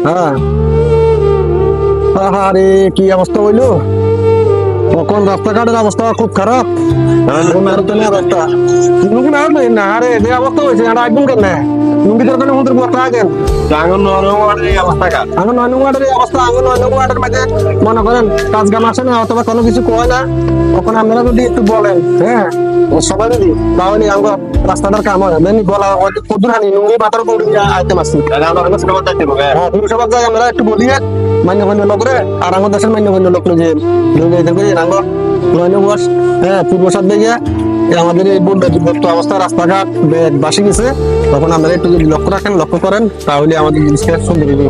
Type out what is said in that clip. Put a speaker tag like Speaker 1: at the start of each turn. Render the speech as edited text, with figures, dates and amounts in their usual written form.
Speaker 1: হ্যাঁ আরে কি অবস্থা হইলো, তখন রাস্তাঘাটের অবস্থা খুব খারাপ। অবস্থা লুঙ্গি না হলে না, আরে যে অবস্থা হয়েছে এটা একদম কেন লুঙ্গি দরকার আমাদের বস্তা আগেন আঙুন 9 ওয়ার্ডের এই অবস্থা, আঙুন 9 ওয়ার্ডের মাঝে মনে করেন কাজ কাম আসে না অথবা কোনো কিছু কয় না, তখন আপনারা যদি একটু বলেন, হ্যাঁ সবাই যদি তাহলে আমার রাস্তাটার কাম হয়। দেন বলা কদুর হানি লুঙ্গি মাথার উপর আইটেম আছে, সবার জায়গায় আমরা একটু বলি মান্যগণ্য লোকরে, আর আমার দেশের মান্যগণ্য লোক যে হ্যাঁ পূর্ব সাত দিকে আমাদের এই বন্যাযুক্ত অবস্থা, রাস্তাঘাট বাসি গেছে, তখন আপনারা একটু যদি লক্ষ্য করেন তাহলে আমাদের জিনিসটা সুন্দর হবে।